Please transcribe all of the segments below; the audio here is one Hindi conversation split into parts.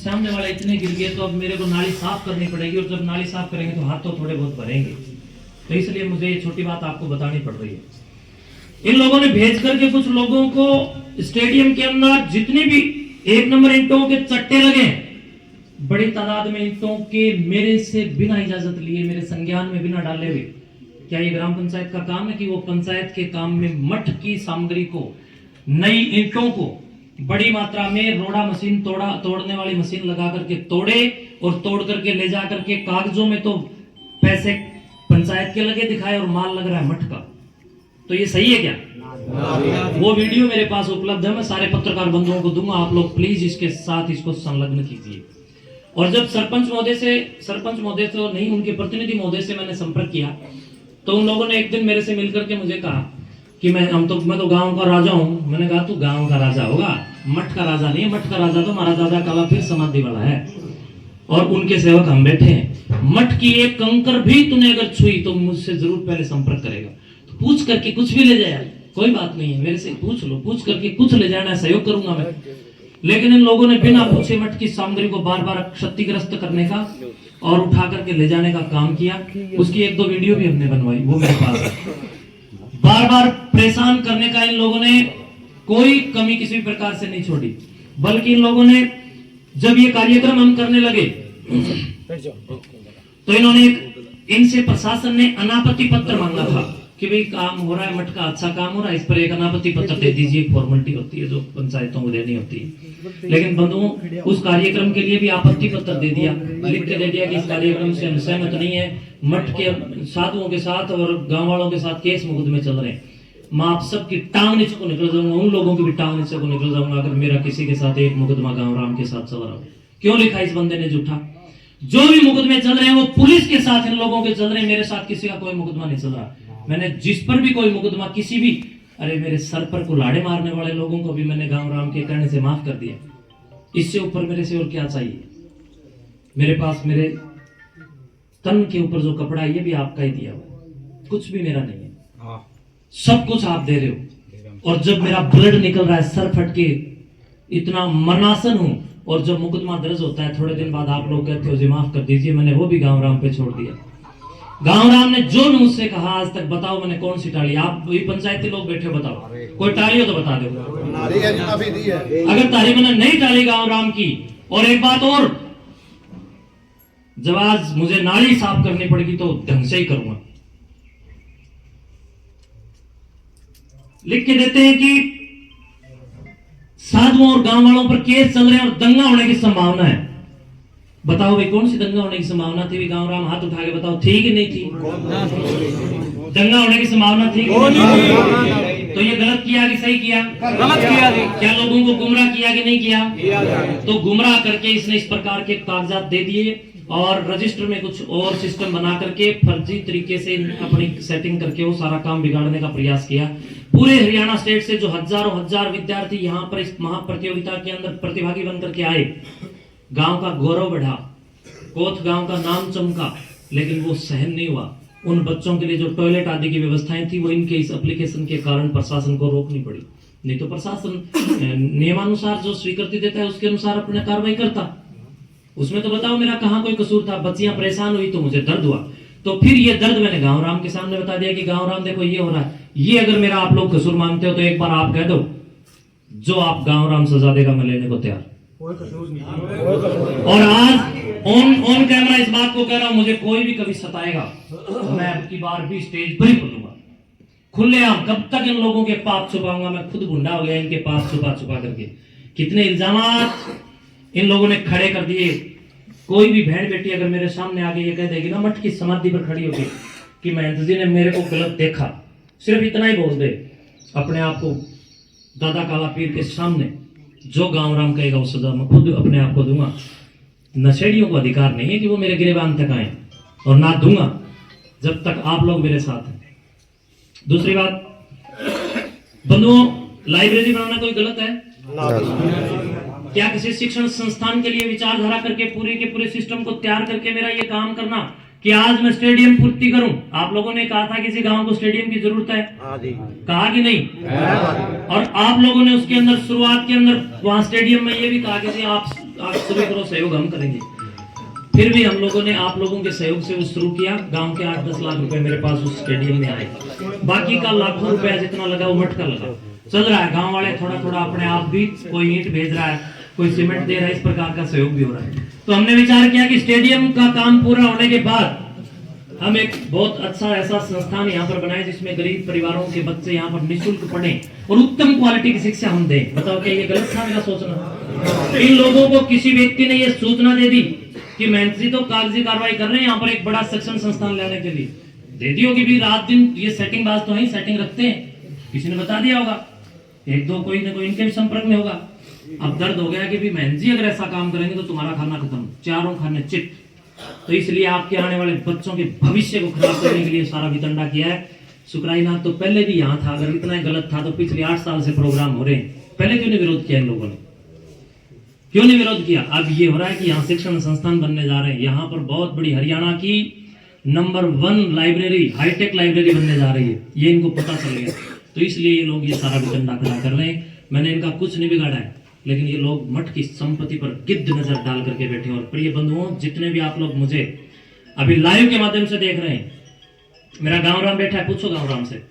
सामने वाला इतने गिर गए तो अब मेरे को नाली साफ करनी पड़ेगी, और जब नाली साफ करेंगे तो हाथ तो थोड़े बहुत भरेंगे, तो इसलिए मुझे ये छोटी बात आपको बतानी पड़ रही है। इन लोगों ने भेज करके कुछ लोगों को स्टेडियम के अंदर जितने भी 1 नंबर ईंटों के चट्टे लगे, बड़ी तादाद में ईंटों के मेरे से बिना इजाजत लिए, मेरे संज्ञान में बिना डाले हुए, क्या ये ग्राम पंचायत का काम है कि वो पंचायत के काम में मठ की सामग्री को, नई ईंटों को बड़ी मात्रा में रोड़ा मशीन तोड़ने वाली मशीन लगा करके तोड़े, और तोड़ करके ले जा करके कागजों में तो पैसे पंचायत के लगे दिखाए और माल लग रहा है मठ का। तो ये सही है क्या? वो वीडियो मेरे पास उपलब्ध है, मैं सारे पत्रकार बंधुओं को दूंगा, आप लोग प्लीज इसके साथ इसको संलग्न कीजिए। और जब सरपंच महोदय तो नहीं, उनके प्रतिनिधि महोदय से मैंने संपर्क किया, तो उन लोगों ने एक दिन मेरे से मिलकर के मुझे कहा कि मैं तो गांव का राजा हूं। मैंने कहा तू गांव का राजा होगा, मठ का राजा नहीं है। मठ का राजा तो हमारा दादा काला फिर समाधि वाला है, और उनके सेवक हम बैठे हैं। मठ की एक कंकर भी तूने अगर छुई तो मुझसे जरूर पहले संपर्क करेगा। तो पूछ करके कुछ भी ले जाए, कोई बात नहीं है, मेरे से पूछ लो, पूछ करके कुछ ले जाना, सहयोग करूंगा मैं। लेकिन इन लोगों ने बिना पूछे मठ की सामग्री को बार बार क्षतिग्रस्त करने का और उठा करके ले जाने का काम किया। उसकी 1-2 वीडियो भी हमने बनवाई, वो मेरे पास है। बार बार परेशान करने का इन लोगों ने कोई कमी किसी भी प्रकार से नहीं छोड़ी, बल्कि इन लोगों ने जब ये कार्यक्रम हम करने लगे तो इन्होंने इनसे प्रशासन ने अनापत्ति पत्र मांगा था कि भाई काम हो रहा है, मठ का अच्छा काम हो रहा है, इस पर एक अनापत्ति पत्र दे दीजिए। फॉर्मेलिटी होती है जो पंचायतों को देनी होती है। लेकिन बंधुओं, उस कार्यक्रम के लिए भी आपत्ति पत्र दे दिया, लिख के दे दिया कि इस कार्यक्रम से हम सहमत नहीं है। मठ के साधुओं के साथ और गांव वालों के साथ केस मुकदमे चल रहे हैं। मैं आप सबकी टांग नीचे को निकल जाऊंगा, उन लोगों की भी टांग नीचे को निकल जाऊंगा अगर मेरा किसी के साथ एक मुकदमा गांव राम के साथ चल रहा हो। क्यों लिखा इस बंदे ने झूठा? जो भी मुकदमे चल रहे हैं वो पुलिस के साथ इन लोगों के चल रहे हैं, मेरे साथ किसी का कोई मुकदमा नहीं चल रहा। मैंने जिस पर भी कोई मुकदमा किसी भी, अरे मेरे सर पर कुल्हाड़े मारने वाले लोगों को भी मैंने गांव राम के कहने से माफ कर दिया। इससे ऊपर मेरे से और क्या चाहिए? मेरे पास मेरे तन के ऊपर जो कपड़ा है ये भी आपका ही दिया हुआ, कुछ भी मेरा नहीं है, सब कुछ आप दे रहे हो। और जब मेरा ब्लड निकल रहा है, सर फट के इतना मरनासन हूं, और जब मुकदमा दर्ज होता है थोड़े दिन बाद आप लोग कहते हो जी माफ कर दीजिए, मैंने वो भी गांव राम पे छोड़ दिया। गांव राम ने जो मुझसे कहा आज तक, बताओ मैंने कौन सी टाली? आप भी पंचायती लोग बैठे हो, बताओ कोई टाली हो तो बता दो। अगर ताली मैंने नहीं टाली गांव राम की। और एक बात और, जब आज मुझे नाली साफ करनी पड़ेगी तो ढंग से ही करूंगा। लिख के देते हैं कि साधुओं और गांव वालों पर केस चल रहे हैं और दंगा होने की संभावना है। बताओ भाई कौन सी दंगा होने की संभावना थी? गांव राम हाथ उठा के बताओ, थी कि नहीं थी? दंगा होने की संभावना थी? तो ये गलत किया कि सही किया? गलत किया। क्या लोगों को गुमराह किया कि नहीं किया? तो गुमराह करके इसने इस प्रकार के कागजात दे दिए और रजिस्टर में कुछ और सिस्टम बना करके फर्जी तरीके से अपनी सेटिंग करके वो सारा काम बिगाड़ने का प्रयास किया। पूरे हरियाणा स्टेट से जो हजारों हजार विद्यार्थी यहाँ पर इस महाप्रतियोगिता के अंदर प्रतिभागी बनकर के आए, गांव का गौरव बढ़ा, कोथ गांव का नाम चमका, लेकिन वो सहन नहीं हुआ। उन बच्चों के लिए जो टॉयलेट आदि की व्यवस्थाएं थी वो इनके इस एप्लीकेशन के कारण प्रशासन को रोकनी पड़ी। नहीं तो प्रशासन नियमानुसार जो स्वीकृति देता है उसके अनुसार अपने कार्रवाई करता। उसमें तो बताओ मेरा कहाँ कोई कसूर था? बच्चियां परेशान हुई तो मुझे दर्द हुआ, तो फिर ये दर्द मैंने गांव राम के सामने बता दिया कि गांव राम देखो ये हो रहा है। ये अगर मेरा आप लोग कसूर मानते हो तो एक बार आप कह दो, जो आप गांव राम सजा देगा मैं लेने को तैयार। और आज ऑन कैमरा इस बात को कह रहा हूं, मुझे कोई भी कभी सताएगा मैं अब की बार भी स्टेज पर ही बोलूंगा खुलेआम। कब तक इन लोगों के पाप छुपाऊंगा? मैं खुद गुंडा हो गया इनके पाप छुपा छुपा करके। कितने इल्जामात इन लोगों ने खड़े कर दिए। कोई भी बहन बेटी अगर मेरे सामने आके ये कह देगी ना मठ की समाधि पर खड़ी होगी कि महंत जी ने मेरे को गलत देखा, सिर्फ इतना ही बोल दे, अपने आप को दादा काला पीर के सामने जो गांव राम कहेगा वो सजा मैं खुद अपने आप को दूंगा। नशेड़ियों को अधिकार नहीं है कि वो मेरे गिरेबान तक आए, और ना दूंगा जब तक आप लोग मेरे साथ हैं। दूसरी बात बंधुओं, लाइब्रेरी बनाना कोई गलत है? क्या किसी शिक्षण संस्थान के लिए विचारधारा करके पूरे के पूरे सिस्टम को तैयार करके मेरा ये काम करना कि आज मैं स्टेडियम पूर्ति करूं? आप लोगों ने कहा था किसी गांव को स्टेडियम की जरूरत है, कहा कि नहीं? और आप लोगों ने उसके अंदर शुरुआत के अंदर वहां स्टेडियम में ये भी कहा कि आप आप सभी करो सहयोग, हम करेंगे। फिर भी हम लोगों ने आप लोगों के सहयोग से वो शुरू किया। गांव के 8-10 लाख रुपए मेरे पास उस स्टेडियम में आए, बाकी का लाखों रुपया जितना लगा वो मटका लगा। चल रहा है, गांव वाले थोड़ा थोड़ा अपने आप भी, कोई ईंट भेज रहा है, कोई सीमेंट दे रहा है, इस प्रकार का सहयोग भी हो रहा है। तो हमने विचार किया कि स्टेडियम का काम पूरा होने के बाद हम एक बहुत अच्छा ऐसा संस्थान यहाँ पर बनाए जिसमें गरीब परिवारों के बच्चे यहाँ पर निःशुल्क पढ़ें और उत्तम क्वालिटी की शिक्षा हम दें। बताओ क्या ये गलत था मेरा सोचना? इन लोगों को किसी व्यक्ति ने ये सूचना दे दी कि महंत जी तो कागजी कार्रवाई कर रहे हैं यहाँ पर एक बड़ा शिक्षण संस्थान लेने के लिए, दे दी होगी भी रात दिन, ये सेटिंग बाज तो है, सेटिंग रखते हैं, किसी ने बता दिया होगा, एक दो कोई ना कोई इनके भी संपर्क में होगा। अब दर्द हो गया कि भी महंत जी अगर ऐसा काम करेंगे तो तुम्हारा खाना खत्म, चारों खाने चिट। तो इसलिए आपके आने वाले बच्चों के भविष्य को खराब करने के लिए सारा वितंडा किया है। सुकराईनाथ तो पहले भी यहाँ था, अगर इतना गलत था तो पिछले 8 साल से प्रोग्राम हो रहे हैं, पहले क्यों नहीं विरोध किया इन लोगों ने, क्यों नहीं विरोध किया? अब ये हो रहा है कि यहाँ शिक्षण संस्थान बनने जा रहे हैं, यहाँ पर बहुत बड़ी हरियाणा की नंबर 1 लाइब्रेरी, हाईटेक लाइब्रेरी बनने जा रही है, ये इनको पता चल गया। तो इसलिए ये लोग ये सारा वितंडा खड़ा कर रहे हैं। मैंने इनका कुछ नहीं बिगाड़ा है, लेकिन ये लोग मठ की संपत्ति पर गिद्ध नजर डाल करके बैठे। और प्रिय बंधुओं, जितने भी आप लोग मुझे अभी लाइव के माध्यम से देख रहे हैं, मेरा गांव राम बैठा है, पूछो गांव राम से।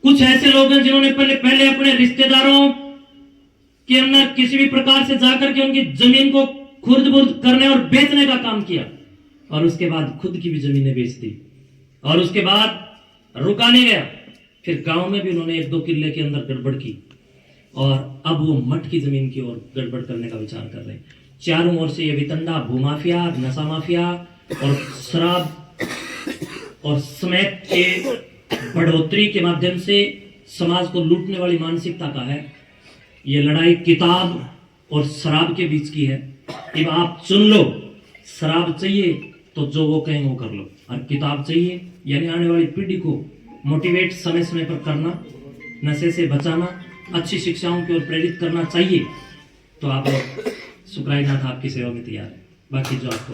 कुछ ऐसे लोग हैं जिन्होंने पहले अपने रिश्तेदारों के अंदर किसी भी प्रकार से जाकर के उनकी जमीन को खुर्द-बुर्द करने और बेचने का काम किया, और उसके बाद खुद की भी जमीनें बेच दी, और उसके बाद रुका नहीं गया, फिर गांव में भी उन्होंने 1-2 किले के अंदर गड़बड़ की, और अब वो मठ की जमीन की ओर गड़बड़ करने का विचार कर रहे हैं। चारों ओर से ये वितंडा, भूमाफिया, नशा माफिया और शराब और स्मैक के बढ़ोतरी के माध्यम से समाज को लूटने वाली मानसिकता का है। ये लड़ाई किताब और शराब के बीच की है। अब आप चुन लो, शराब चाहिए तो जो वो कहें वो कर लो, और किताब चाहिए यानी आने वाली पीढ़ी को मोटिवेट समय समय पर करना, नशे से बचाना, अच्छी शिक्षाओं की ओर प्रेरित करना चाहिए, तो आप लोग सुकराईनाथ आपकी सेवा में तैयार है। बाकी जो आपको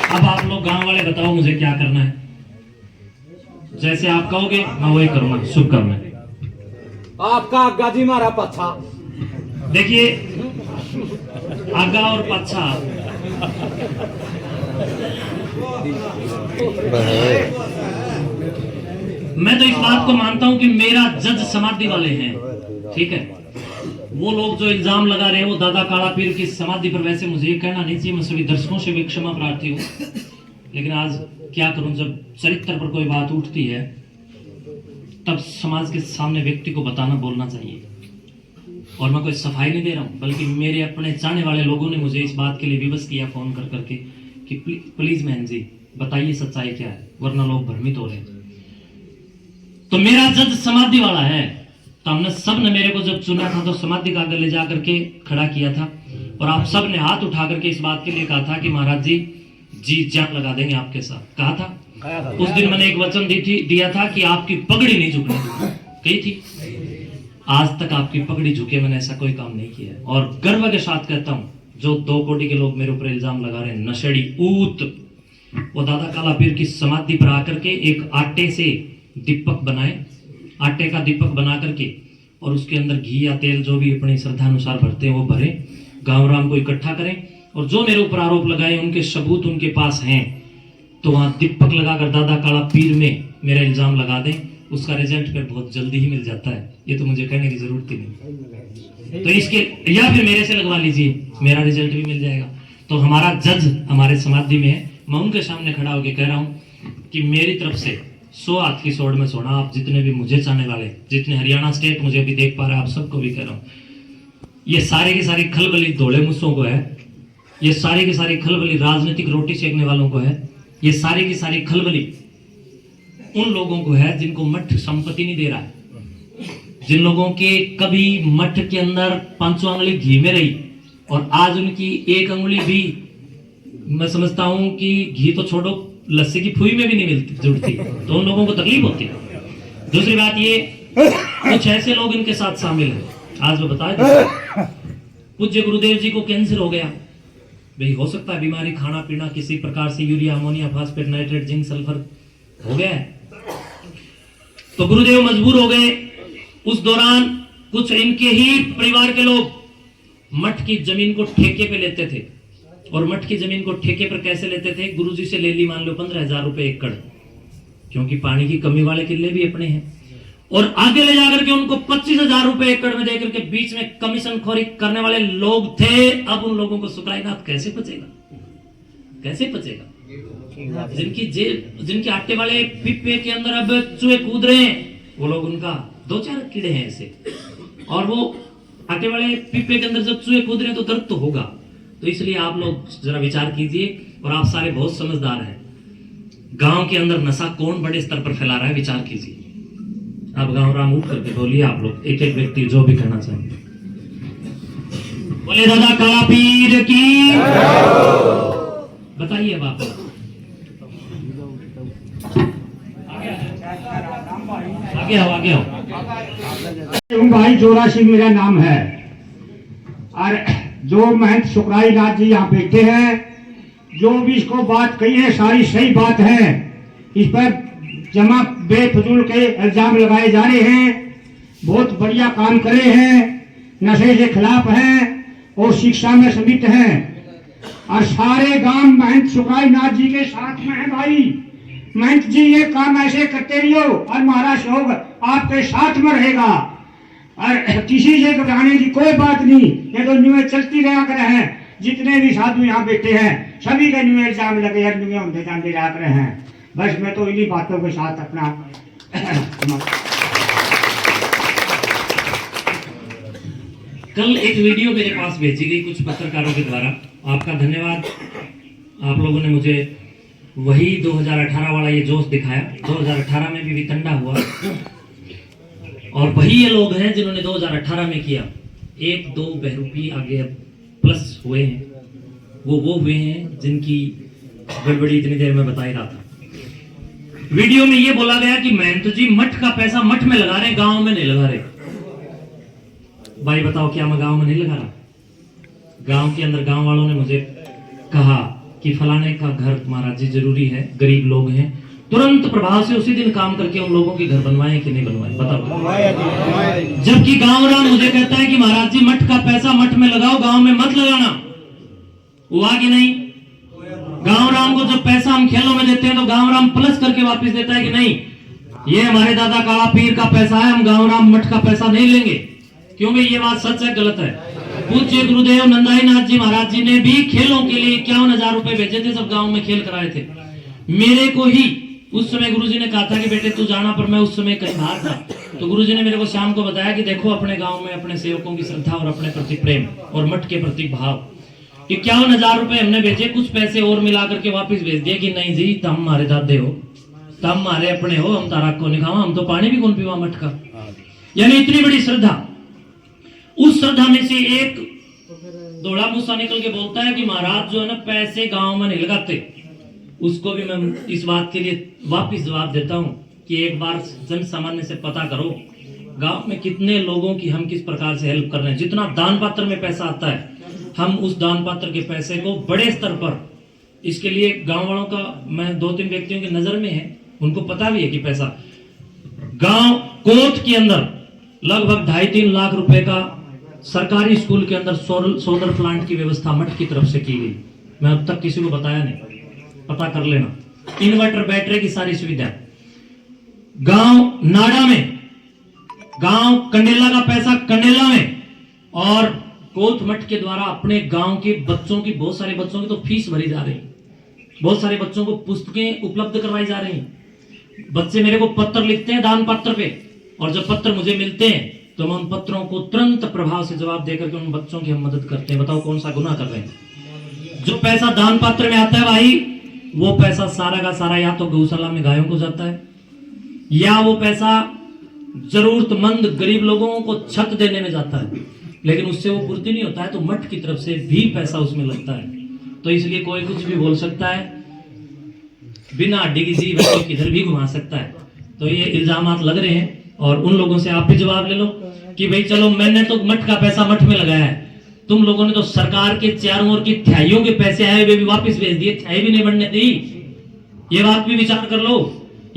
अब आप लोग गांव वाले बताओ मुझे क्या करना है, जैसे आप कहोगे मैं वही करूंगा। शुभकामनाएं। आपका गाजी मारा पच्छा। देखिए, आगा और पच्छा मैं तो इस बात को मानता हूं कि मेरा जज समाधि वाले हैं, ठीक है। वो लोग जो इल्जाम लगा रहे हैं वो दादा काला पीर की समाधि पर, वैसे मुझे ये कहना नहीं चाहिए, मैं सभी दर्शकों से भी क्षमा प्रार्थी हूँ, लेकिन आज क्या करूं, जब चरित्र पर कोई बात उठती है तब समाज के सामने व्यक्ति को बताना, बोलना चाहिए। और मैं कोई सफाई नहीं दे रहा हूं, बल्कि मेरे अपने चाहने वाले लोगों ने मुझे इस बात के लिए विवश किया फोन कर करके कि प्लीज बहन जी बताइए सच्चाई क्या है, वरना लोग भ्रमित हो रहे हैं। तो मेरा जज समाधि वाला है, तो हमने सब ने मेरे को जब चुना था तो समाधि का आगे ले जा करके खड़ा किया था, और आप सब ने हाथ उठा करके इस बात के लिए कहा था कि महाराज जी जान लगा देंगे आपके साथ। कहा था उस दिन मैंने एक वचन दिया था कि आपकी पगड़ी नहीं झुकने कही थी। आज तक आपकी पगड़ी झुके मैंने ऐसा कोई काम नहीं किया है, और गर्व के साथ कहता हूं, जो 2 कोटी के लोग मेरे ऊपर इल्जाम लगा रहे हैं, नशेड़ी ऊत, वो दादा काला पीर की समाधि पर आकर के एक आटे से दीपक बनाए, आटे का दीपक बना करके, और उसके अंदर घी या तेल जो भी अपनी श्रद्धा अनुसार भरते हैं वो भरें, गांव राम को इकट्ठा करें, और जो मेरे ऊपर आरोप लगाए उनके सबूत उनके पास हैं, तो वहां दीपक लगाकर दादा काला पीर में मेरा इल्जाम लगा दें, उसका रिजल्ट फिर बहुत जल्दी ही मिल जाता है, ये तो मुझे कहने की जरूरत ही नहीं। तो इसके या फिर मेरे से लगवा लीजिए, मेरा रिजल्ट भी मिल जाएगा। तो हमारा जज हमारे समाधि में है, मैं उनके सामने खड़ा होकर कह रहा हूं कि मेरी तरफ से 100 हाथ की सोड़ में सोना, आप जितने भी मुझे चाहने वाले, जितने हरियाणा स्टेट मुझे अभी देख पा रहे हैं, आप सबको भी कह रहा हूं, ये सारी की सारी खलबली धोले मुस्सों को है, ये सारी की सारी खलबली राजनीतिक रोटी सेकने वालों को है, ये सारी की सारी खलबली उन लोगों को है जिनको मठ संपत्ति नहीं दे रहा है, जिन लोगों के कभी मठ के अंदर 5 उंगली घी में रही और आज उनकी 1 उंगली भी, मैं समझता हूं कि घी तो छोड़ो, लस्सी की फुई में भी नहीं मिलती जुड़ती, तो उन लोगों को तकलीफ होती है। दूसरी बात ये, कुछ ऐसे लोग इनके साथ शामिल हैं। आज मैं बताया पूज्य गुरुदेव जी को कैंसर हो गया, भाई हो सकता है बीमारी, खाना पीना किसी प्रकार से urea, ammonia, phosphate, nitrate, zinc, sulphur हो गया है, तो गुरुदेव मजबूर हो गए। उस दौरान कुछ इनके ही परिवार के लोग मठ की जमीन को ठेके पे लेते थे। और मठ की जमीन को ठेके पर कैसे लेते थे? गुरुजी से ले ली मान लो 15,000 रुपए एकड़, क्योंकि पानी की कमी वाले किले भी अपने हैं। और आगे ले जाकर के उनको 25,000 रुपए एकड़ में देकर के बीच में कमीशन खोरी करने वाले लोग थे। अब उन लोगों को सुखाएगा कैसे पचेगा? कैसे पचेगा? जिनके आटे वाले पिप्पे के अंदर अब चूहे कूद रहे हैं, वो लोग उनका 2-4 कीड़े हैं ऐसे, और वो आटे वाले पिप्पे के अंदर जब चूहे कूद रहे हैं तो दर्द तो होगा। तो इसलिए आप लोग जरा विचार कीजिए, और आप सारे बहुत समझदार हैं। गांव के अंदर नशा कौन बड़े स्तर पर फैला रहा है, विचार कीजिए। अब गांव राम उठ करके बोलिए आप लोग, एक एक व्यक्ति जो भी कहना चाहिए। बोले दादा काला पीर की, बताइए अब आप। आगे आओ, आगे आओ। भाई जोरा सिंह मेरा नाम है, और जो महंत सुखराई नाथ जी यहाँ बैठे हैं, जो भी इसको बात कही है सारी सही बात है। इस पर जमा बेफजूल के इल्जाम लगाए जा रहे हैं। बहुत बढ़िया काम करे हैं, नशे के खिलाफ हैं और शिक्षा में समित हैं, और सारे गांव महंत सुखराई नाथ जी के साथ में है। भाई महंत जी ये काम ऐसे करते रहियो और महाराज योग आपके साथ में रहेगा, और किसी से घबराने की कोई बात नहीं। ये तो न्यूज़ चलती रहा कर हैं, जितने भी साधु यहाँ बैठे हैं सभी का न्यूज़ इल्जाम लगे हैं, न्यूज़ होते जानते रह कर हैं। बस मैं तो इन्हीं बातों के साथ अपना कल एक वीडियो मेरे पास भेजी गई कुछ पत्रकारों के द्वारा, आपका धन्यवाद। आप लोगों ने मुझे वही 2018 वाला ये जोश दिखाया। 2018 में भी वितंडा हुआ, और वही ये लोग हैं जिन्होंने 2018 में किया। 1-2 बहरूपी आगे प्लस हुए हैं, वो हुए हैं जिनकी गड़बड़ी इतनी देर में बता ही रहा था। वीडियो में ये बोला गया कि महंत जी मठ का पैसा मठ में लगा रहे, गांव में नहीं लगा रहे। भाई बताओ, क्या मैं गांव में नहीं लगा रहा? गांव के अंदर गांव वालों ने मुझे कहा कि फलाने का घर महाराज जी जरूरी है, गरीब लोग हैं, तुरंत प्रभाव से उसी दिन काम करके उन लोगों के घर बनवाए कि नहीं बनवाए, बताओ। जबकि गांव राम मुझे कहता है कि महाराज जी मठ का पैसा मठ में लगाओ, गांव में मत लगाना। हुआ कि नहीं? गांव राम को जब पैसा हम खेलों में देते हैं तो गांव राम प्लस करके वापस देता है कि नहीं, ये हमारे दादा काला पीर का पैसा है, हम गांव राम मठ का पैसा नहीं लेंगे। क्यों भाई, ये बात सच है गलत है? पूज्य गुरुदेव नंदाई नाथ जी महाराज जी ने भी खेलों के लिए 51,000 रुपए भेजे थे, सब गांव में खेल कराए थे। मेरे को ही उस समय गुरुजी ने कहा था कि बेटे तू जाना, पर मैं उस समय कहीं बाहर था। तो गुरुजी ने मेरे को शाम को बताया कि देखो अपने गांव में अपने सेवकों की श्रद्धा और अपने प्रति प्रेम और मठ के प्रति भाव, 51,000 रुपए हमने भेजे, कुछ पैसे और मिला करके वापस भेज दिए कि नहीं जी तुम हमारे दादे हो, तुम हमारे अपने हो, हम तारा को नहीं खावा, हम तो पानी भी कौन पीवा मठ का। यानी इतनी बड़ी श्रद्धा। उस श्रद्धा में से एक दौड़ा मूसा निकल के बोलता है कि महाराज जो है ना पैसे गांव में नहीं लगाते। उसको भी मैं इस बात के लिए वापस जवाब देता हूं कि एक बार जन सामान्य से पता करो गांव में कितने लोगों की हम किस प्रकार से हेल्प कर रहे हैं। जितना दान पात्र में पैसा आता है, हम उस दान पात्र के पैसे को बड़े स्तर पर, इसके लिए गांव वालों का, मैं 2-3 व्यक्तियों की नजर में है, उनको पता भी है कि पैसा गांव कोट के अंदर लगभग 2.5-3 लाख रुपए का सरकारी स्कूल के अंदर सोलर प्लांट की व्यवस्था मठ की तरफ से की गई। मैं अब तक किसी को बताया नहीं, पता कर लेना। इन्वर्टर बैटरी की सारी सुविधा। गांव नाड़ा में, गांव कंडेला का पैसा कंडेला में, और कोट मठ के द्वारा अपने गांव के बच्चों की, बहुत सारे बच्चों की तो फीस भरी जा रही, बहुत सारे बच्चों को पुस्तकें उपलब्ध करवाई जा रही। बच्चे मेरे को पत्र लिखते हैं दान पत्र पे, और जब पत्र मुझे मिलते हैं तो हम उन पत्रों को तुरंत प्रभाव से जवाब देकर के उन बच्चों की हम मदद करते हैं। बताओ कौन सा गुनाह कर रहे हैं? जो पैसा दान पात्र में आता है भाई, वो पैसा सारा का सारा या तो गौशाला में गायों को जाता है, या वो पैसा जरूरतमंद गरीब लोगों को छत देने में जाता है, लेकिन उससे वो पूर्ति नहीं होता है। तो मठ की तरफ से भी पैसा उसमें लगता है। तो इसलिए कोई कुछ भी बोल सकता है, बिना अड्डी की जी व्यक्ति किधर भी घुमा सकता है। तो ये इल्जामात लग रहे हैं, और उन लोगों से आप भी जवाब ले लो कि भाई चलो मैंने तो मठ का पैसा मठ में लगाया है, तुम लोगों ने तो सरकार के चारों ओर की थियाइयों के पैसे आए वे भी वापस भेज दिए, थियाई भी नहीं बढ़ने दी। ये बात भी विचार कर लो।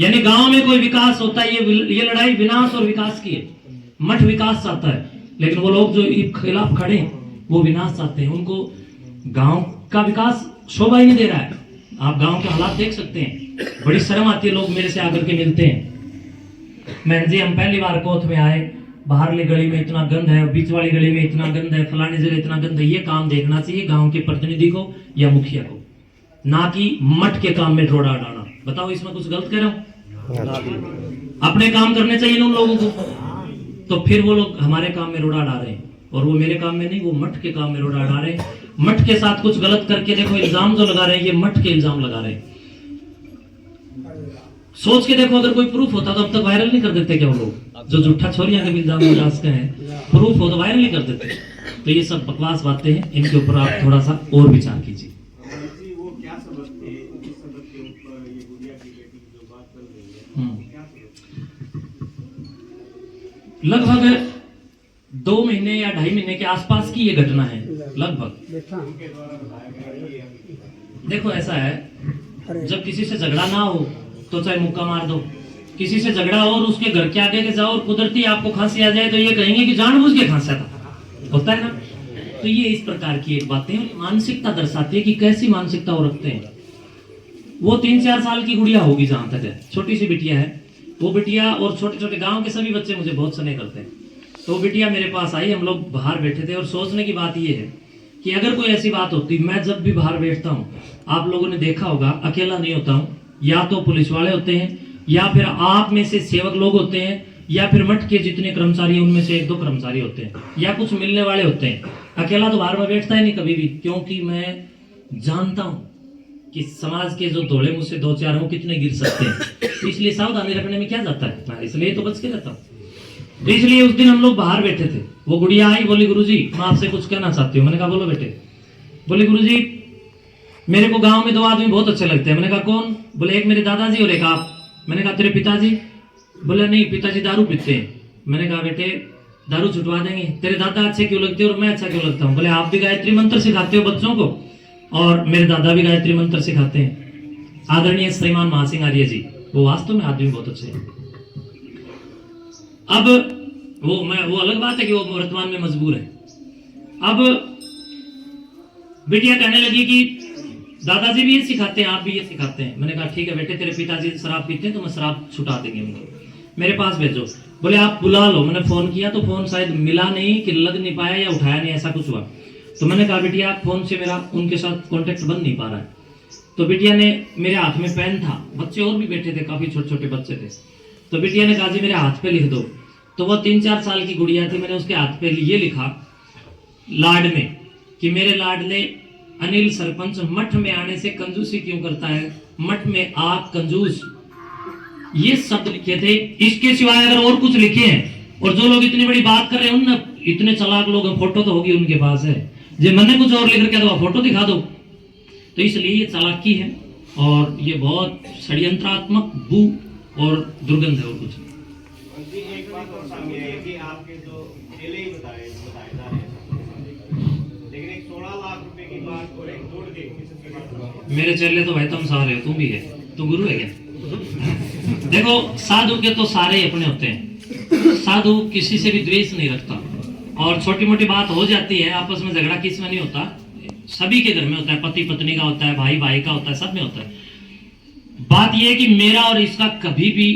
यानी गांव में कोई विकास होता है, ये लड़ाई विनाश और विकास की है। मठ विकास चाहता है, लेकिन वो लोग जो इसके खिलाफ खड़े हैं वो विनाश चाहते हैं। उनको गांव का विकास शोभा ही नहीं दे रहा है। आप गांव के हालात देख सकते हैं, बड़ी शर्म आती है। लोग मेरे से आकर के मिलते हैं, मैंने जी हम पहली बार कोथ में आए, बाहरली गली में इतना गंद है, बीच वाली गली में इतना गंद है, फलानी जगह इतना गंद है। ये काम देखना चाहिए गांव के प्रतिनिधि को या मुखिया को, ना कि मठ के काम में रोड़ा डालना। बताओ इसमें कुछ गलत कह रहा हूं? अपने काम करने चाहिए ना उन लोगों को। तो फिर वो लोग हमारे काम में रोड़ा डाल रहे हैं, और वो मेरे काम में नहीं, वो मठ के काम में रोड़ा डाल रहे हैं। मठ के साथ कुछ गलत करके देखो, इल्जाम जो लगा रहे हैं ये मठ के इल्जाम लगा रहे हैं। सोच के देखो, अगर कोई प्रूफ होता तो अब तक वायरल नहीं कर देते क्या वो लोग? जो झूठा छोरियां के इल्जाम लगाते के हैं, प्रूफ हो तो वायरल नहीं कर देते। तो ये सब बकवास बातें हैं, इनके ऊपर आप थोड़ा सा और विचार कीजिए। लगभग 2 महीने या 2.5 महीने के आसपास की ये घटना है लगभग। देखो ऐसा है, जब किसी से झगड़ा ना हो तो चाहे मुक्का मार दो, किसी से झगड़ा हो और उसके घर के आगे के जाओ और कुदरती आपको खांसी आ जाए तो ये कहेंगे कि जानबूझ के खांसा था, होता है ना। तो ये इस प्रकार की एक बातें मानसिकता दर्शाती है कि कैसी मानसिकता वो रखते हैं। वो 3-4 साल की गुड़िया होगी जहां तक है, छोटी सी बिटिया है वो। बिटिया और छोटे छोटे गांव के सभी बच्चे मुझे बहुत स्नेह करते हैं। तो वो बिटिया मेरे पास आई, हम लोग बाहर बैठे थे, और सोचने की बात ये है कि अगर कोई ऐसी बात होती, मैं जब भी बाहर बैठता हूँ, आप लोगों ने देखा होगा, अकेला नहीं होता हूँ, या तो पुलिस वाले होते हैं, या फिर आप में से सेवक लोग होते हैं, या फिर मठ के जितने कर्मचारी हैं उनमें से 1-2 कर्मचारी होते हैं, या कुछ मिलने वाले होते हैं। अकेला तो बाहर में बैठता ही नहीं कभी भी, क्योंकि मैं जानता हूं कि समाज के जो धोले मुझसे 2-4 वो कितने गिर सकते हैं। इसलिए सावधानी रखने में क्या जाता है, मैं इसलिए तो बच के रहता हूँ। तो इसलिए उस दिन हम लोग बाहर बैठे थे, वो गुड़िया आई, बोली गुरुजी मैं आपसे कुछ कहना चाहती हूँ। मैंने कहा बोलो बेटे। बोली गुरुजी मेरे को गांव में 2 आदमी बहुत अच्छे लगते हैं। मैंने कहा कौन? बोले एक मेरे दादाजी और एक आप। मैंने कहा तेरे पिताजी? बोले नहीं, पिताजी दारू पीते हैं। मैंने कहा बेटे दारू छुटवा देंगे। तेरे दादा अच्छे क्यों लगते हैं और मैं अच्छा क्यों लगता हूँ? बोले आप भी गायत्री मंत्र सिखाते हो बच्चों को, और मेरे दादा भी गायत्री मंत्र सिखाते हैं। आदरणीय श्रीमान महासिंह आर्य जी, वो वास्तव में आदमी बहुत अच्छे हैं। अब वो अलग बात है कि वो वर्तमान में मजबूर है। अब बिटिया कहने लगी कि दादाजी भी ये सिखाते हैं, आप भी ये सिखाते हैं। मैंने कहा ठीक है बेटे, तेरे पिताजी शराब पीते हैं तो मैं शराब छुटा देंगे उनको, मेरे पास भेजो। बोले आप बुला लो। मैंने फोन किया तो फोन शायद मिला नहीं, कि लग नहीं पाया या उठाया नहीं, ऐसा कुछ हुआ। तो मैंने कहा बिटिया फोन से मेरा उनके साथ कांटेक्ट बन नहीं पा रहा है। तो बिटिया ने, मेरे हाथ में पेन था, बच्चे और भी बैठे थे, काफी छोटे छोटे बच्चे थे। तो बिटिया ने कहा जी मेरे हाथ पे लिख दो। तो वो 3-4 साल की गुड़िया थी, मैंने उसके हाथ पे ये लिखा लाड में कि मेरे लाडले अनिल सरपंच मठ में आने से कंजूसी क्यों करता है, मठ में आप कंजूस, ये शब्द लिखे थे। इसके सिवाय अगर और कुछ लिखे हैं, और जो लोग इतनी बड़ी बात कर रहे हैं उन इतने चालाक लोग, फोटो तो होगी उनके पास है, जो मैंने कुछ और लिख रखा तो फोटो दिखा दो। तो इसलिए ये चालाकी है, और ये बहुत षड्यंत्रात्मक बू और दुर्गंध है, और कुछ नहीं। एक बात और सामने आई कि आपके जो चेले ही बताए जा रहे हैं, लेकिन एक 16 लाख रुपए की बात और एक जोड़ के किसी की बात। मेरे चेले तो भाई तुम सारे हो, तुम भी है, तू गुरु है क्या? देखो साधु के तो सारे ही अपने होते हैं, साधु किसी से भी द्वेष नहीं रखता, और छोटी मोटी बात हो जाती है, आपस में झगड़ा किस में नहीं होता, सभी के घर में होता है, पति पत्नी का होता है, भाई भाई का होता है, सब में होता है। बात यह है कि मेरा और इसका कभी भी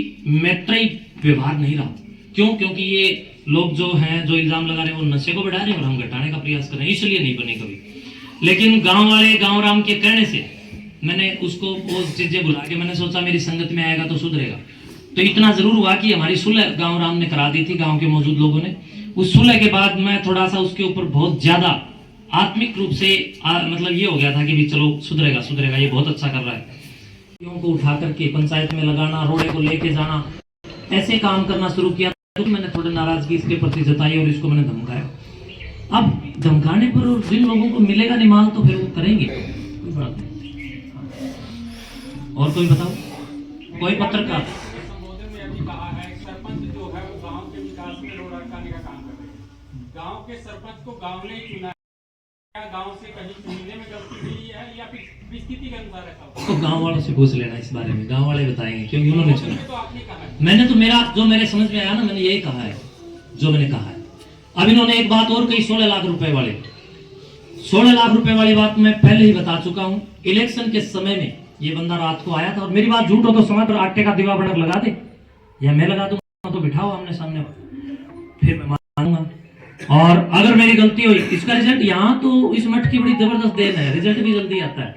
मैत्री व्यवहार नहीं रहा। क्यों? क्योंकि ये लोग जो हैं, जो इल्जाम लगा रहे हैं, वो नशे को बढ़ा रहे हैं और हम घटाने का प्रयास कर रहे हैं, इसलिए नहीं बने कभी। लेकिन गांव वाले, गांव राम के कहने से मैंने उसको वो चीजें बुला के, मैंने सोचा मेरी संगत में आएगा तो सुधरेगा। तो इतना जरूर हुआ कि हमारी सुलह गांव राम ने करा दी थी, गांव के मौजूद लोगों ने। उस सुलह के बाद मैं थोड़ा सा उसके ऊपर बहुत ज्यादा आत्मिक रूप से मतलब ये हो गया था कि भी चलो सुधरेगा सुधरेगा, ये बहुत अच्छा कर रहा है। को उठा करके पंचायत में लगाना, रोड़े को लेके जाना, ऐसे काम करना शुरू किया। तो मैंने थोड़ी नाराजगी इसके प्रति जताई और इसको मैंने धमकाया। अब धमकाने पर जिन लोगों को मिलेगा नहीं माल तो फिर वो करेंगे, कोई बात नहीं। और कोई बताओ, कोई पत्रकार? गांव के सरपंच को गांव ने चुना, गांव से कहीं चुनने में गलती हुई है या फिर परिस्थिति के अनुसार ऐसा? तो गांव वालों से पूछ लेना इस बारे में, गांव वाले बताएंगे, क्योंकि उन्होंने चुना। तो आपने कहा है। मैंने तो मेरा जो मेरे समझ में आया ना, मैंने यही कहा है, जो मैंने कहा है। अब इन्होंने एक बात और कही, 16 लाख रुपए वाले 16 लाख रुपए वाली बात मैं पहले ही बता चुका हूं। इलेक्शन के समय में ये बंदा रात को आया था, और मेरी बात झूठ हो तो समय पर आटे का दीवा बड़क लगा दे, या मैं लगा दूंगा तो बिठाओ आमने सामने, फिर मैं मानूंगा। और अगर मेरी गलती हुई, इसका रिजल्ट यहाँ तो इस मठ की बड़ी जबरदस्त देन है, रिजल्ट भी जल्दी आता है,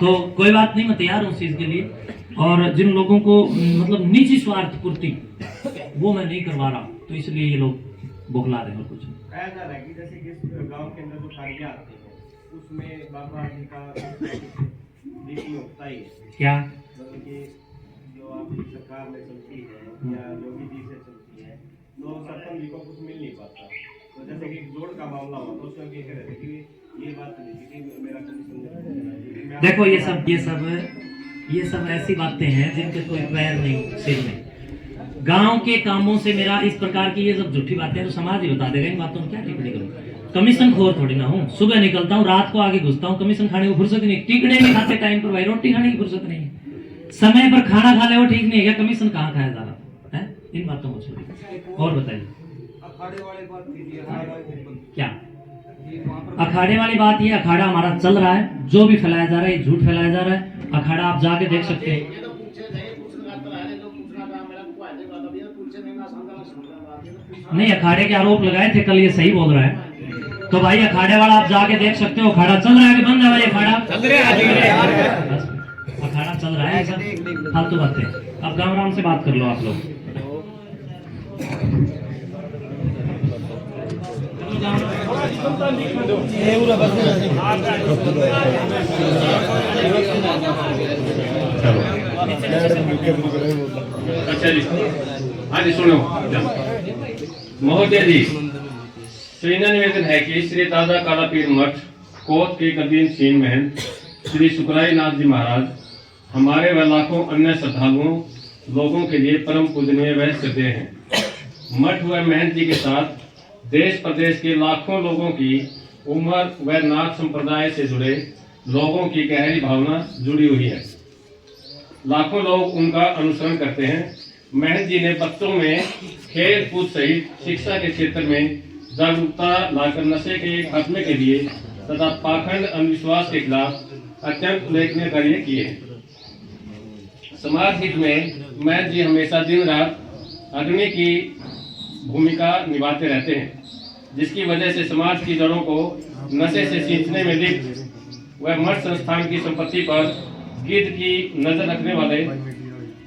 तो कोई बात नहीं, मैं तैयार हूँ उस चीज के लिए। और जिन लोगों को मतलब निजी स्वार्थ पूर्ति वो मैं नहीं करवा रहा, तो इसलिए ये लोग बौखला रहे हैं और कुछ नहीं। कहा जा रहा है कि जैसे कि गांव के अंदर जो कार्य आते हैं उसमें बाबा जी का नीति होता ही है, क्या मतलब कि जो आपकी सरकार में चलती है या योगी जी से चलती है, तो सरपंच जी को कुछ मिल नहीं पाता। तो जैसे कि जोड़ का मामला हुआ तो उसमें ये कह रहे थे कि ये बात नहीं थी कि मेरा कमीशन। देखो ये सब ऐसी बातें हैं जिनके कोई पैर नहीं सिर में। गांव के कामों से मेरा इस प्रकार की ये सब झूठी बातें तो समाज ही बता देगा, इन बातों में क्या टिप्पणी करूं। कमीशन खोर थोड़ी ना हूं, सुबह निकलता हूं, रात को आगे घुसता हूं, कमीशन खाने को फुर्सत नहीं, टिकड़े नहीं खाते टाइम पर भाई, रोटी खाने की फुर्सत नहीं है, समय पर खाना खा ले वो ठीक नहीं है क्या, कमीशन कहाँ खाया जा रहा है, इन बातों को छोड़िए। और बताइए क्या अखाड़े वाली बात, ये अखाड़ा हमारा चल रहा है, जो भी फैलाया जा रहा है झूठ फैलाया जा रहा है। अखाड़ा आप जाके देख सकते हैं। नहीं, अखाड़े के आरोप लगाए थे कल, ये सही बोल रहा है, तो भाई अखाड़े वाला आप जाके देख सकते हो, अखाड़ा चल रहा है कि बंद है भाई, अखाड़ा चल रहा है, अखाड़ा चल रहा है, सब फालतू बातें। अब गाँव राम से बात कर लो आप लोग। अच्छा जी, हाँ जी सुनो महोदय जी, श्रीना निवेदन है कि श्री दादा काला पीर मठ कोत के कदीम सीन महंत श्री सुखराई नाथ जी महाराज हमारे व लाखों अन्य श्रद्धालुओं लोगों के लिए परम पूजनीय व श्रद्धेय हैं। मठ व महंत जी के साथ देश प्रदेश के लाखों लोगों की उम्र व नाथ संप्रदाय से जुड़े लोगों की गहरी भावना जुड़ी हुई है। लाखों लोग उनका अनुसरण करते हैं। महंत जी ने बच्चों में खेल कूद सहित शिक्षा के क्षेत्र में जागरूकता लाकर नशे के खात्मे के लिए तथा पाखंड अंधविश्वास के खिलाफ अत्यंत उल्लेखनीय कार्य किए हैं। समाज हित में महंत जी हमेशा दिन रात अग्नि की भूमिका निभाते रहते हैं, जिसकी वजह से समाज की जड़ों को नशे से सींचने में लिप्त व मठ संस्थान की संपत्ति पर गिद्ध की नजर रखने वाले,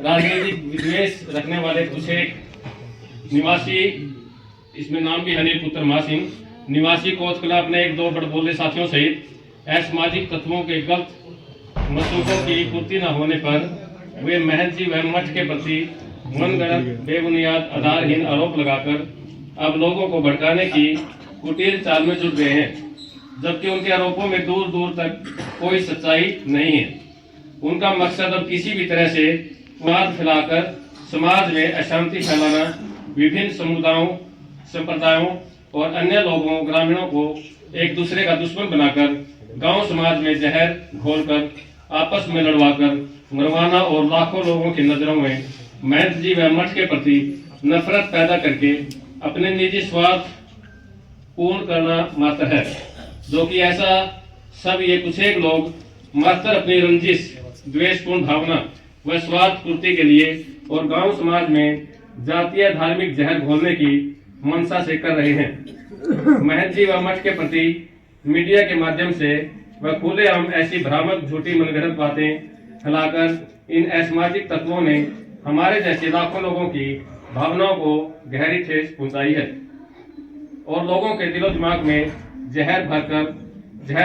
राजनीतिक विद्वेष रखने वाले कुछ एक निवासी, इसमें नाम भी हनीफ पुत्र महासिंह निवासी कोतकला अपने एक दो बड़बोले साथियों सहित असामाजिक तत्वों के गलत मंसूबों की पूर्ति न होने पर वे महंत जी व मठ के प्रति मनगढ़ंत बेबुनियाद आधारहीन आरोप लगाकर अब लोगों को भड़काने की कुटिल चाल में जुट गए हैं, जबकि उनके आरोपों में दूर दूर तक कोई सच्चाई नहीं है। उनका मकसद अब किसी भी तरह से वाद फैलाकर समाज में अशांति फैलाना, विभिन्न समुदायों, संप्रदायों और अन्य लोगों ग्रामीणों को एक दूसरे का दुश्मन बनाकर गांव समाज में जहर घोलकर आपस में लड़वाकर मरवाना और लाखों लोगों की नजरों में महंत जी व मठ के प्रति नफरत पैदा करके अपने निजी स्वार्थ पूर्ण करना मात्र है, जो कि ऐसा सब ये कुछ एक लोग मात्र अपनी रंजिश, द्वेषपूर्ण भावना व स्वार्थ पूर्ति के लिए और गांव समाज में जातीय धार्मिक जहर घोलने की मंशा से कर रहे हैं। महंत जी व मठ के प्रति मीडिया के माध्यम से व खुलेआम ऐसी भ्रामक झूठी मनगढ़ंत बातें फैलाकर इन असामाजिक तत्वों ने हमारे जैसे लाखों लोगों की भावनाओं को गहरी ठेस पहुंचाई है और लोगों के दिलो दिमाग में जहर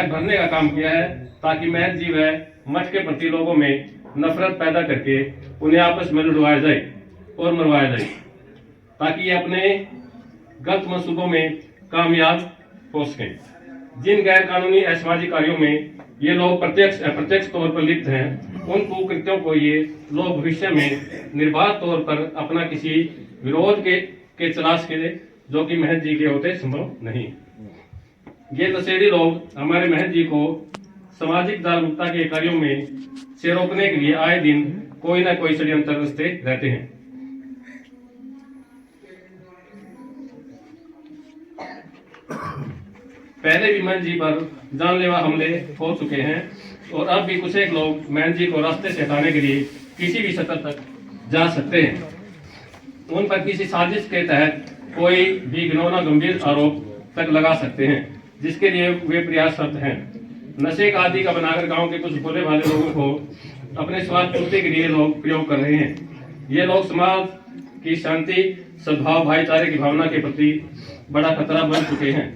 भरने का काम किया है, ताकि महंत जी व मठ के प्रति लोगों में नफरत पैदा करके उन्हें आपस में लड़वाया जाए और मरवाया जाए, ताकि ये अपने गलत मंसूबों में कामयाब हो सकें। जिन गैर कानूनी असामाजिक कार्यों में ये लोग प्रत्यक्ष अप्रत्यक्ष तौर पर लिप्त हैं, उन कुकृत्यों को ये लोग भविष्य में निर्बाध तौर पर अपना किसी विरोध के तलाश के जो कि महंत जी के होते संभव नहीं। ये नशेड़ी लोग हमारे महंत जी को सामाजिक जागरूकता के कार्यों में से रोकने के लिए आए दिन कोई ना कोई षड्यंत्र रचते रहते हैं। पहले भी महंत जी पर जानलेवा हमले हो चुके हैं और अब भी कुछ एक लोग महंत जी को रास्ते से हटाने के लिए किसी भी सतह तक जा सकते हैं। उन पर किसी साजिश के तहत कोई भी घिनौना गंभीर आरोप तक लगा सकते हैं, जिसके लिए वे प्रयासरत हैं। नशे का आदि का बनाकर गांव के कुछ भोले भाले लोगों को अपने स्वार्थ पूर्ति के लिए लोग प्रयोग कर रहे हैं। ये लोग समाज की शांति, सद्भाव, भाईचारे की भावना के प्रति बड़ा खतरा बन चुके हैं।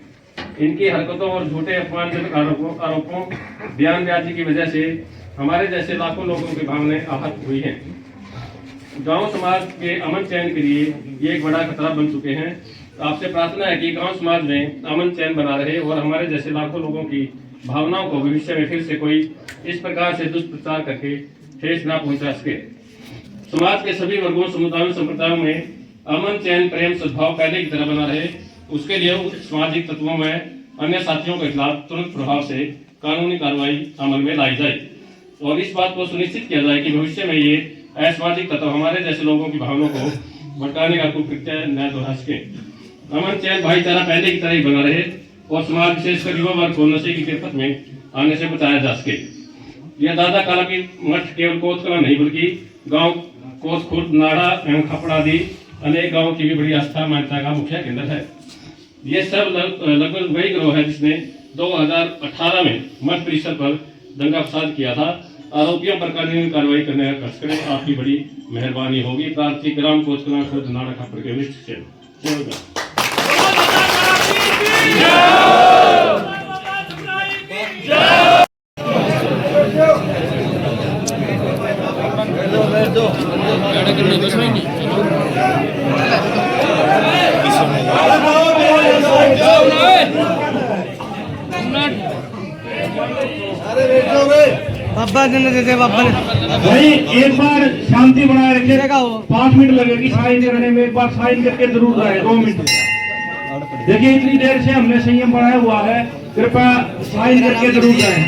इनकी हरकतों और झूठे अपमानजनक आरोपों बयानबाजी की वजह से हमारे जैसे लाखों लोगों की भावनाएं आहत हुई हैं। गांव समाज के अमन चैन के लिए ये एक बड़ा खतरा बन चुके हैं। आपसे प्रार्थना है कि गांव समाज में अमन चैन बना रहे और हमारे जैसे लाखों लोगों की भावनाओं को भविष्य में फिर से कोई इस प्रकार से दुष्प्रचार करके ठेस न पहुंचा सके। समाज के सभी वर्गों, समुदायों, संप्रदायों में अमन चैन, प्रेम, सद्भाव पहले की तरह बना रहे, उसके लिए सामाजिक तत्वों में अन्य साथियों के खिलाफ तुरंत प्रभाव से कानूनी कार्रवाई अमल में लाई जाए और इस बात को सुनिश्चित किया जाए कि भविष्य में ये असामाजिक तत्व हमारे जैसे लोगों की भावनाओं को भड़काने का कुकृत्य न दोहरा सके। अमन चैन, भाईचारा पहले की तरह ही बना रहे और समाज, विशेषकर युवा वर्ग को नशे की गिरफ्त में आने से बचाया जा सके। यह दादा कालापीर मठ केवल कोत कला नहीं बल्कि गांव कोत, खुर्द, नाड़ा एवं खपड़ा आदि अनेक गांवों की भी बड़ी आस्था मान्यता का मुख्य केंद्र है। ये सब लगभग वही गिरोह है जिसने 2018 में मठ परिसर पर दंगा फसाद किया था। आरोपियों पर कानूनी कार्रवाई करने का कष्ट करें, आपकी बड़ी मेहरबानी होगी। प्रार्थी ग्राम कोचकला खुर्द नाड़ा खपड़ के विशिष्ट से बाबा ने दे दे, बाबा ने भाई एक बार शांति बनाए रखे, 5 मिनट लगेगी साइन करने में। एक बार साइन करके जरूर आए, 2 मिनट। देखिए इतनी देर से हमने संयम बनाया हुआ है, कृपया साइन करके जरूर आए।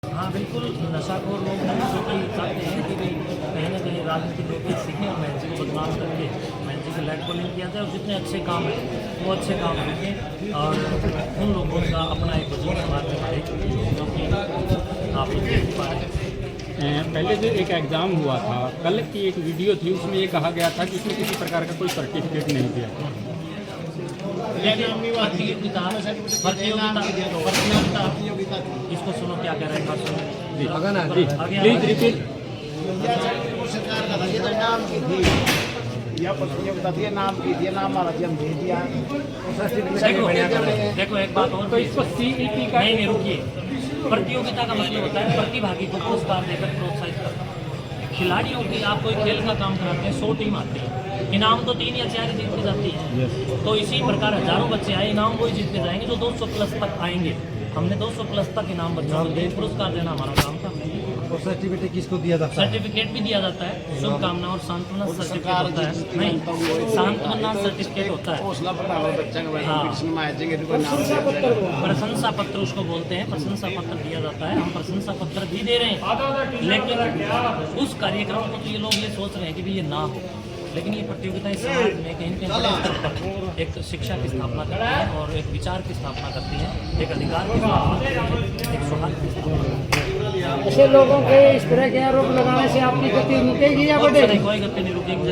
हाँ बिल्कुल, नशाखोर लोग हैं जो कि चाहते हैं कि कहीं ना कहीं राजनीतिक लोग सीखें और महंत जी को बदनाम करके महंत जी के लाइट पोलिंग किया जाए और जितने अच्छे काम हैं वो अच्छे काम रखें और उन लोगों का अपना एक वजूद समाज में बढ़े जो कि आप लोग देख पा रहे हैं। पहले जो एक एग्ज़ाम हुआ था, कल की एक वीडियो थी, उसमें ये कहा गया था कि इसमें किसी प्रकार का कोई सर्टिफिकेट नहीं दिया। प्रतियोगिता इसको सुनो क्या कह रहे हैं, बात सुनो प्लीज रिपीट। प्रतियोगिता थी, नाम की थी, नाम हमारा जम दे दिया। देखो एक बात और, तो इसको CET का नहीं रुकिए। प्रतियोगिता का मतलब होता है प्रतिभागी को पुरस्कार देकर प्रोत्साहित करना। खिलाड़ियों की आप कोई खेल का काम कराते हैं, 100 टीम आती है, इनाम तो 3 या 4 जीत के जाती है। तो इसी प्रकार हजारों बच्चे आए, इनाम वही जीत के जाएंगे जो 200 प्लस तक आएंगे। हमने 200 प्लस तक इनाम बच्चों को दे, पुरस्कार देना हमारा काम था। और सर्टिफिकेट किसको दिया जाता है? सर्टिफिकेट भी दिया जाता है, शुभकामना और सांत्वना सर्टिफिकेट होता है। नहीं, सांत्वना सर्टिफिकेट होता है। प्रशंसा पत्र उसको बोलते हैं, प्रशंसा पत्र दिया जाता है। हम प्रशंसा पत्र भी दे रहे हैं, लेकिन उस कार्यक्रम को तो ये लोग ये सोच रहे हैं कि भी ये ना हो। लेकिन ये प्रतियोगिताएं समाज में कहीं कहीं बड़े स्तर पर एक शिक्षा की स्थापना करती है और एक विचार की स्थापना करती है, एक अधिकार की स्थापना करती है, एक सौहार्द की स्थापना करती है। ऐसे लोगों के इस तरह के आरोप लगाने से आपकी गति रुकेगी या बढ़ेगी? कोई गति नहीं रुकेगी।